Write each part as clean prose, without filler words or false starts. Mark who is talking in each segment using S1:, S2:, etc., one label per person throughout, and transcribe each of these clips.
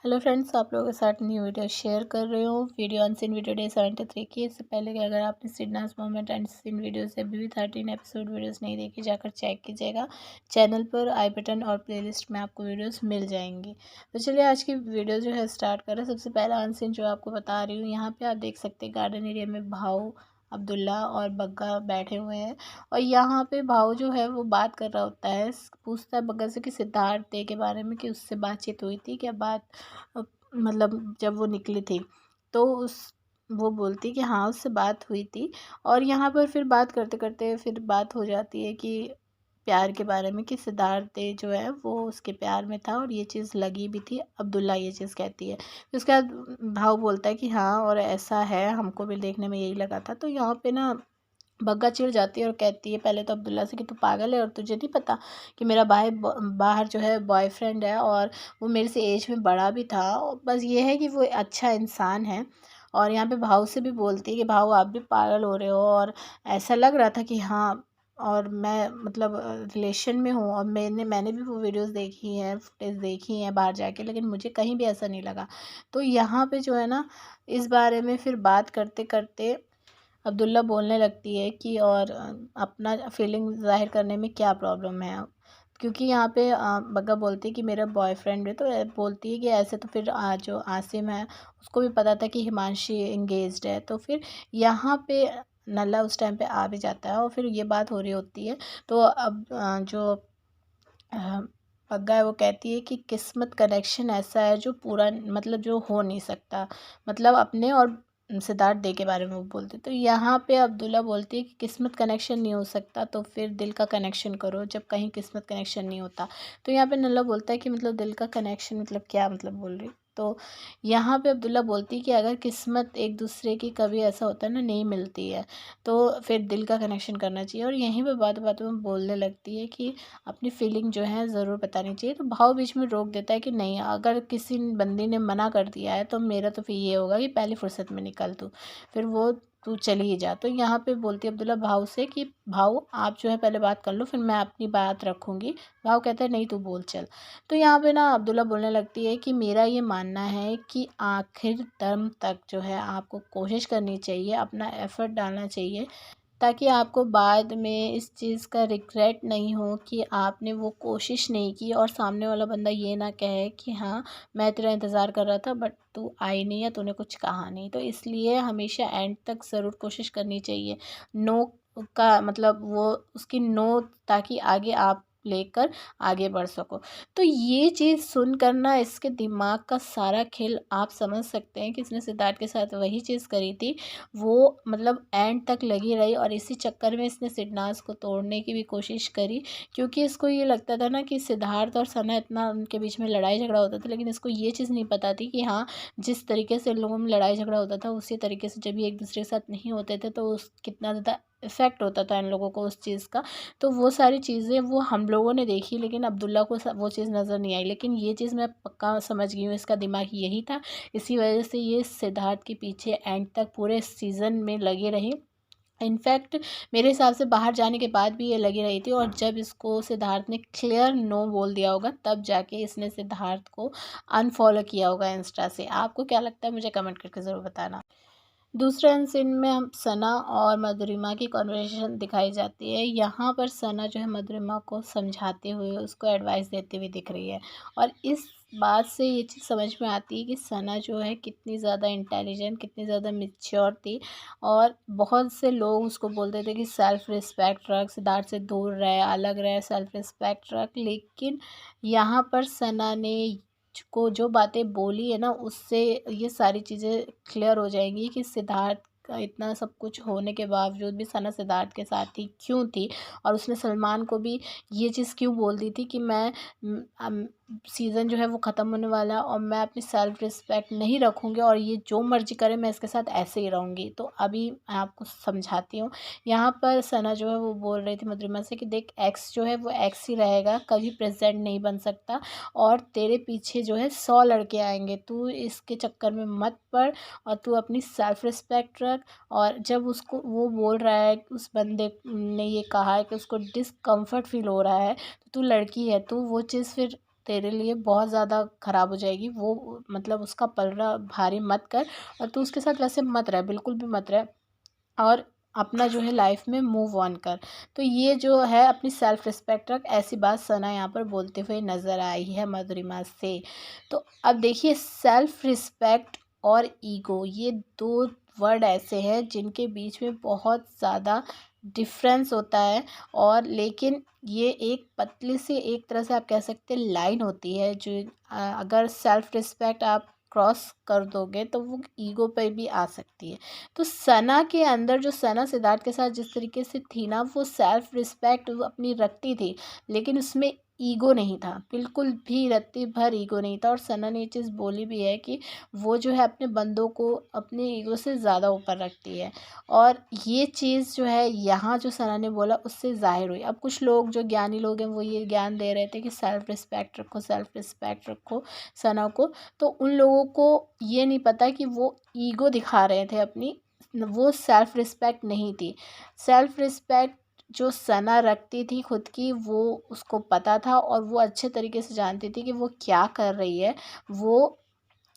S1: Hello friends, आप लोगों के साथ न्यू वीडियो शेयर कर रही हूँ। वीडियो अनसीन वीडियो डे 73 की। इससे पहले कि अगर आपने सिडनास मोमेंट एंड सीन वीडियो से अभी भी 13 एपिसोड वीडियोस नहीं देखी, जाकर चेक कीजिएगा। चैनल पर आई बटन और प्लेलिस्ट में आपको वीडियोस मिल जाएंगी। तो चलिए आज की वीडियो जो है स्टार्ट करें। सबसे पहला अनसीन जो आपको बता रही हूँ, यहाँ पे आप देख सकते हैं गार्डन एरिया में भाऊ, अब्दुल्ला और बग्गा बैठे हुए हैं। और यहाँ पे भाऊ जो है वो बात कर रहा होता है, पूछता है बग्गा से कि सिद्धार्थ डे के बारे में, कि उससे बातचीत हुई थी क्या, बात मतलब जब वो निकली थी तो उस वो बोलती कि हाँ उससे बात हुई थी। और यहाँ पर फिर बात करते करते फिर बात हो जाती है कि प्यार के बारे में, कि सिद्धार्थ डे जो है वो उसके प्यार में था और ये चीज़ लगी भी थी। अब्दुल्ला ये चीज़ कहती है, फिर उसके बाद भाव बोलता है कि हाँ और ऐसा है, हमको भी देखने में यही लगा था। तो यहाँ पे ना बग्गा चिढ़ जाती है और कहती है पहले तो अब्दुल्ला से कि तू पागल है और तुझे नहीं पता कि मेरा भाई बाहर जो है बॉयफ्रेंड है, और वो मेरे से एज में बड़ा भी था, और बस ये है कि वो अच्छा इंसान है। और यहाँ पे भाव से भी बोलती है कि भाव आप भी पागल हो रहे हो, और ऐसा लग रहा था कि हाँ, और मैं मतलब रिलेशन में हूँ, और मैंने भी वो वीडियोस देखी हैं, फुटेज देखी हैं बाहर जाके, लेकिन मुझे कहीं भी ऐसा नहीं लगा। तो यहाँ पे जो है ना, इस बारे में फिर बात करते करते अब्दुल्ला बोलने लगती है कि और अपना फीलिंग ज़ाहिर करने में क्या प्रॉब्लम है। क्योंकि यहाँ पे बग्गा बोलती है कि मेरा बॉयफ्रेंड है, तो बोलती है कि ऐसे तो फिर जो आसिम है उसको भी पता था कि हिमांशी एंगेज्ड है। तो फिर यहाँ पे नल्ला उस टाइम पे आ भी जाता है और फिर ये बात हो रही होती है। तो अब जो अ, बग्गा है वो कहती है कि किस्मत कनेक्शन ऐसा है जो पूरा मतलब जो हो नहीं सकता, मतलब अपने और सिद्धार्थ डे के बारे में वो बोलते। तो यहाँ पे अब्दुल्ला बोलती है कि किस्मत कनेक्शन नहीं हो सकता तो फिर दिल का कनेक्शन करो, जब कहीं किस्मत कनेक्शन नहीं होता। तो यहाँ पे नल्ला बोलता है कि मतलब दिल का कनेक्शन मतलब क्या, मतलब बोल रही। तो यहाँ पे अब्दुल्ला बोलती है कि अगर किस्मत एक दूसरे की कभी ऐसा होता है ना, नहीं मिलती है, तो फिर दिल का कनेक्शन करना चाहिए। और यहीं पे बात बातों में बोलने लगती है कि अपनी फीलिंग जो है ज़रूर बतानी चाहिए। तो भाव बीच में रोक देता है कि नहीं, अगर किसी बंदी ने मना कर दिया है तो मेरा तो फिर ये होगा कि पहली फुर्सत में निकल तू, फिर वो तू चली ही जा। तो यहाँ पे बोलती है अब्दुल्ला भाव से कि भाव आप जो है पहले बात कर लो, फिर मैं अपनी बात रखूँगी। भाव कहता है नहीं तू बोल चल। तो यहाँ पे ना अब्दुल्ला बोलने लगती है कि मेरा ये मानना है कि आखिर दम तक जो है आपको कोशिश करनी चाहिए, अपना एफ़र्ट डालना चाहिए, ताकि आपको बाद में इस चीज़ का रिग्रेट नहीं हो कि आपने वो कोशिश नहीं की, और सामने वाला बंदा ये ना कहे कि हाँ मैं तेरा इंतज़ार कर रहा था बट तू आई नहीं या तूने कुछ कहा नहीं। तो इसलिए हमेशा एंड तक ज़रूर कोशिश करनी चाहिए। नो का मतलब वो उसकी नो, ताकि आगे आप लेकर आगे बढ़ सको। तो ये चीज़ सुनकर ना इसके दिमाग का सारा खेल आप समझ सकते हैं कि इसने सिद्धार्थ के साथ वही चीज़ करी थी। वो मतलब एंड तक लगी रही और इसी चक्कर में इसने सिडनास को तोड़ने की भी कोशिश करी, क्योंकि इसको ये लगता था ना कि सिद्धार्थ और सना इतना उनके बीच में लड़ाई झगड़ा होता था, लेकिन इसको ये चीज़ नहीं पता थी कि हाँ, जिस तरीके से इन लोगों में लड़ाई झगड़ा होता था उसी तरीके से जब ये एक दूसरे के साथ नहीं होते थे तो उस कितना ज़्यादा इफ़ेक्ट होता था इन लोगों को उस चीज़ का। तो वो सारी चीज़ें वो हम लोगों ने देखी, लेकिन अब्दुल्ला को वो चीज़ नज़र नहीं आई, लेकिन ये चीज़ मैं पक्का समझ गई हूँ, इसका दिमाग यही था। इसी वजह से ये सिद्धार्थ के पीछे एंड तक पूरे सीज़न में लगे रहे। इनफैक्ट मेरे हिसाब से बाहर जाने के बाद भी ये लगी रही थी, और जब इसको सिद्धार्थ ने क्लियर नो बोल दिया होगा तब जाके इसने सिद्धार्थ को अनफॉलो किया होगा इंस्टा से। आपको क्या लगता है मुझे कमेंट करके ज़रूर बताना। दूसरे सीन में हम सना और मधुरिमा की कन्वर्सेशन दिखाई जाती है। यहाँ पर सना जो है मधुरिमा को समझाते हुए उसको एडवाइस देती हुई दिख रही है, और इस बात से ये चीज़ समझ में आती है कि सना जो है कितनी ज़्यादा इंटेलिजेंट, कितनी ज़्यादा मैच्योर थी। और बहुत से लोग उसको बोलते थे कि सेल्फ रिस्पेक्ट रख, सिद्धार्थ से दूर रहे, अलग रहे, सेल्फ रिस्पेक्ट रख, लेकिन यहाँ पर सना ने को जो बातें बोली है ना, उससे ये सारी चीज़ें क्लियर हो जाएंगी कि सिद्धार्थ का इतना सब कुछ होने के बावजूद भी सना सिद्धार्थ के साथ ही क्यों थी। और उसने सलमान को भी ये चीज़ क्यों बोल दी थी कि मैं सीज़न जो है वो ख़त्म होने वाला है और मैं अपनी सेल्फ रिस्पेक्ट नहीं रखूँगी, और ये जो मर्ज़ी करे मैं इसके साथ ऐसे ही रहूँगी। तो अभी मैं आपको समझाती हूँ। यहाँ पर सना जो है वो बोल रही थी मधुरिमा से कि देख, एक्स जो है वो एक्स ही रहेगा, कभी प्रेजेंट नहीं बन सकता, और तेरे पीछे जो है 100 लड़के आएंगे, तू इसके चक्कर में मत पड़, और तू अपनी सेल्फ रिस्पेक्ट रख। और जब उसको वो बोल रहा है, उस बंदे ने ये कहा है कि उसको डिस्कम्फर्ट फील हो रहा है, तो तू लड़की है, तू वो चीज़ फिर तेरे लिए बहुत ज़्यादा ख़राब हो जाएगी, वो मतलब उसका पलड़ा भारी मत कर और तू उसके साथ वैसे मत रह, बिल्कुल भी मत रह और अपना जो है लाइफ में मूव ऑन कर। तो ये जो है अपनी सेल्फ रिस्पेक्ट रख, ऐसी बात सना यहाँ पर बोलते हुए नज़र आई है मधुरिमा से। तो अब देखिए सेल्फ रिस्पेक्ट और ईगो, ये दो वर्ड ऐसे हैं जिनके बीच में बहुत ज़्यादा डिफरेंस होता है और लेकिन ये एक पतली सी एक तरह से आप कह सकते हैं लाइन होती है जो अगर सेल्फ रिस्पेक्ट आप क्रॉस कर दोगे तो वो ईगो पे भी आ सकती है। तो सना के अंदर जो सना सिद्धार्थ के साथ जिस तरीके से थी ना, वो सेल्फ रिस्पेक्ट वो अपनी रखती थी, लेकिन उसमें ईगो नहीं था, बिल्कुल भी रत्ती भर ईगो नहीं था। और सना ने ये चीज़ बोली भी है कि वो जो है अपने बंदों को अपने ईगो से ज़्यादा ऊपर रखती है और ये चीज़ जो है यहाँ जो सना ने बोला उससे ज़ाहिर हुई। अब कुछ लोग जो ज्ञानी लोग हैं वो ये ज्ञान दे रहे थे कि सेल्फ रिस्पेक्ट रखो, सेल्फ रिस्पेक्ट रखो सना को, तो उन लोगों को ये नहीं पता कि वो ईगो दिखा रहे थे अपनी, वो सेल्फ रिस्पेक्ट नहीं थी। सेल्फ रिस्पेक्ट जो सना रखती थी खुद की, वो उसको पता था और वो अच्छे तरीके से जानती थी कि वो क्या कर रही है। वो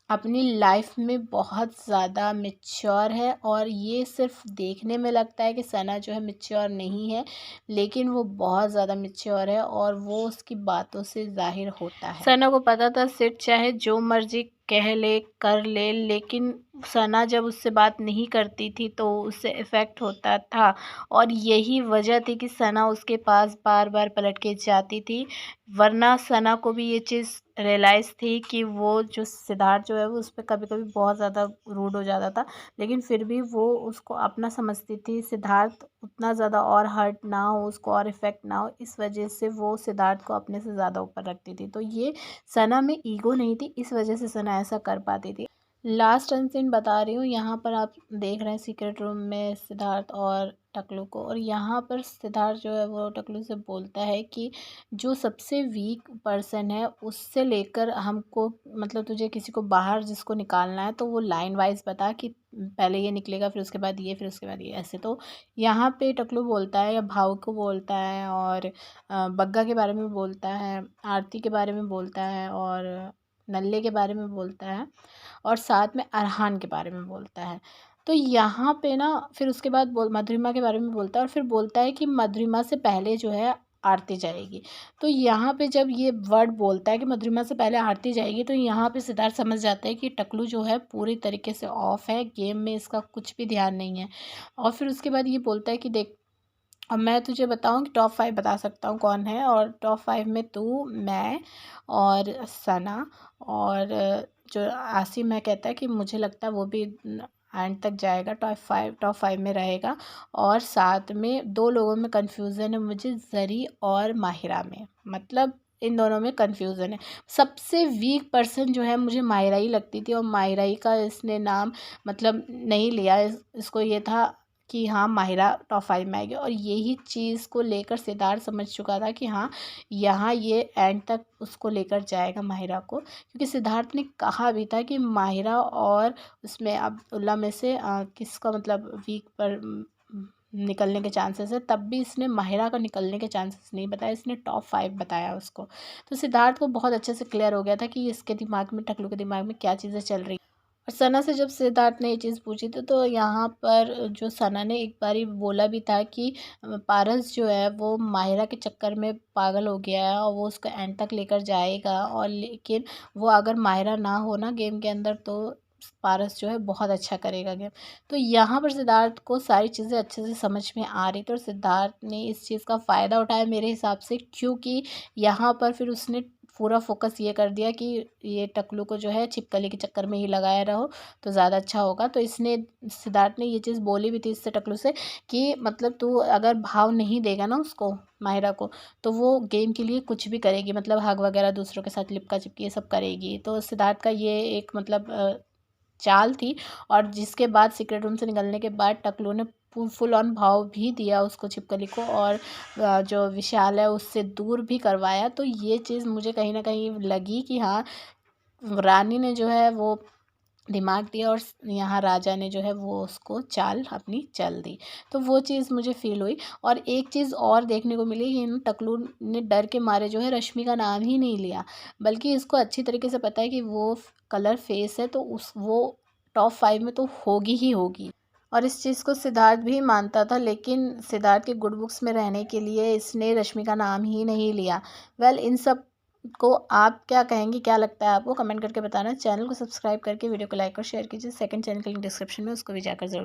S1: अपनी लाइफ में बहुत ज़्यादा मैच्योर है और ये सिर्फ देखने में लगता है कि सना जो है मैच्योर नहीं है, लेकिन वो बहुत ज़्यादा मैच्योर है और वो उसकी बातों से ज़ाहिर होता है। सना को पता था सिड चाहे जो मर्जी कह ले कर ले, लेकिन सना जब उससे बात नहीं करती थी तो उससे इफ़ेक्ट होता था और यही वजह थी कि सना उसके पास बार बार पलट के जाती थी। वरना सना को भी ये चीज़ रियलाइज़ थी कि वो जो सिद्धार्थ जो है वो उस पर कभी कभी बहुत ज़्यादा रूड हो जाता था, लेकिन फिर भी वो उसको अपना समझती थी। सिद्धार्थ उतना ज़्यादा और हर्ट ना हो, उसको और इफ़ेक्ट ना हो, इस वजह से वो सिद्धार्थ को अपने से ज़्यादा ऊपर रखती थी। तो ये सना में ईगो नहीं थी, इस वजह से सना ऐसा कर पाती थी। लास्ट सीन बता रही हूँ, यहाँ पर आप देख रहे हैं सीक्रेट रूम में सिद्धार्थ और टकलू को, और यहाँ पर सिद्धार्थ जो है वो टकलू से बोलता है कि जो सबसे वीक पर्सन है उससे लेकर हमको, मतलब तुझे किसी को बाहर जिसको निकालना है तो वो लाइन वाइज बता कि पहले ये निकलेगा, फिर उसके बाद ये, फिर उसके बाद ये, ऐसे। तो यहाँ पे टकलू बोलता है या भाव को बोलता है और बग्गा के बारे में बोलता है, आरती के बारे में बोलता है और नल्ले के बारे में बोलता है और साथ में अरहान के बारे में बोलता है। तो यहाँ पे ना फिर उसके बाद मधुरिमा के बारे में बोलता है और फिर बोलता है कि मधुरिमा से पहले जो है आरती जाएगी। तो यहाँ पे जब ये वर्ड बोलता है कि मधुरिमा से पहले आरती जाएगी, तो यहाँ पे सिद्धार्थ समझ जाता है कि टकलू जो है पूरी तरीके से ऑफ है, गेम में इसका कुछ भी ध्यान नहीं है। और फिर उसके बाद ये बोलता है कि देख, अब मैं तुझे बताऊं कि टॉप 5 बता सकता हूँ कौन है, और टॉप 5 में तू, मैं और सना और जो आसिम है कहता है कि मुझे लगता है वो भी एंड तक जाएगा, टॉप 5 में रहेगा। और साथ में दो लोगों में कन्फ्यूज़न है मुझे, जरी और माहिरा में, मतलब इन दोनों में कन्फ्यूज़न है। सबसे वीक पर्सन जो है मुझे माहिरा ही लगती थी और माहिरा ही का इसने नाम मतलब नहीं लिया, इसको ये था कि हाँ माहिरा टॉप 5 में आएगी, और यही चीज़ को लेकर सिद्धार्थ समझ चुका था कि हाँ यहाँ ये एंड तक उसको लेकर जाएगा माहिरा को, क्योंकि सिद्धार्थ ने कहा भी था कि माहिरा और उसमें अब्दुल्ला में से किसका मतलब वीक पर निकलने के चांसेस है, तब भी इसने माहिरा का निकलने के चांसेस नहीं बताया, इसने टॉप 5 बताया उसको। तो सिद्धार्थ को बहुत अच्छे से क्लियर हो गया था कि इसके दिमाग में, टकलू के दिमाग में क्या चीज़ें चल रही। और सना से जब सिद्धार्थ ने ये चीज़ पूछी थी तो यहाँ पर जो सना ने एक बारी बोला भी था कि पारस जो है वो माहिरा के चक्कर में पागल हो गया है और वो उसको एंड तक लेकर जाएगा, और लेकिन वो अगर माहिरा ना हो ना गेम के अंदर तो पारस जो है बहुत अच्छा करेगा गेम। तो यहाँ पर सिद्धार्थ को सारी चीज़ें अच्छे से समझ में आ रही थी और सिद्धार्थ ने इस चीज़ का फ़ायदा उठाया मेरे हिसाब से, क्योंकि यहाँ पर फिर उसने पूरा फोकस ये कर दिया कि ये टकलू को जो है छिपकली के चक्कर में ही लगाया रहो तो ज़्यादा अच्छा होगा। तो इसने, सिद्धार्थ ने ये चीज़ बोली भी थी इससे टकलू से कि मतलब तू अगर भाव नहीं देगा ना उसको, माहिरा को, तो वो गेम के लिए कुछ भी करेगी, मतलब हग वगैरह दूसरों के साथ लिपका चिपकी ये सब करेगी। तो सिद्धार्थ का ये एक मतलब चाल थी, और जिसके बाद सीक्रेट रूम से निकलने के बाद टकलू ने फुल ऑन भाव भी दिया उसको, छिपकली को, और जो विशाल है उससे दूर भी करवाया। तो ये चीज़ मुझे कहीं ना कहीं लगी कि हाँ रानी ने जो है वो दिमाग दिया और यहाँ राजा ने जो है वो उसको चाल अपनी चल दी। तो वो चीज़ मुझे फ़ील हुई। और एक चीज़ और देखने को मिली, ये ना टकलू ने डर के मारे जो है रश्मि का नाम ही नहीं लिया, बल्कि इसको अच्छी तरीके से पता है कि वो कलर फेस है, तो उस वो टॉप 5 में तो होगी ही होगी। और इस चीज़ को सिद्धार्थ भी मानता था, लेकिन सिद्धार्थ के गुड बुक्स में रहने के लिए इसने रश्मि का नाम ही नहीं लिया। वेल, इन सब को आप क्या कहेंगे, क्या लगता है आपको, कमेंट करके बताना। चैनल को सब्सक्राइब करके वीडियो को लाइक और शेयर कीजिए। सेकंड चैनल का लिंक डिस्क्रिप्शन में, उसको भी जाकर जरूर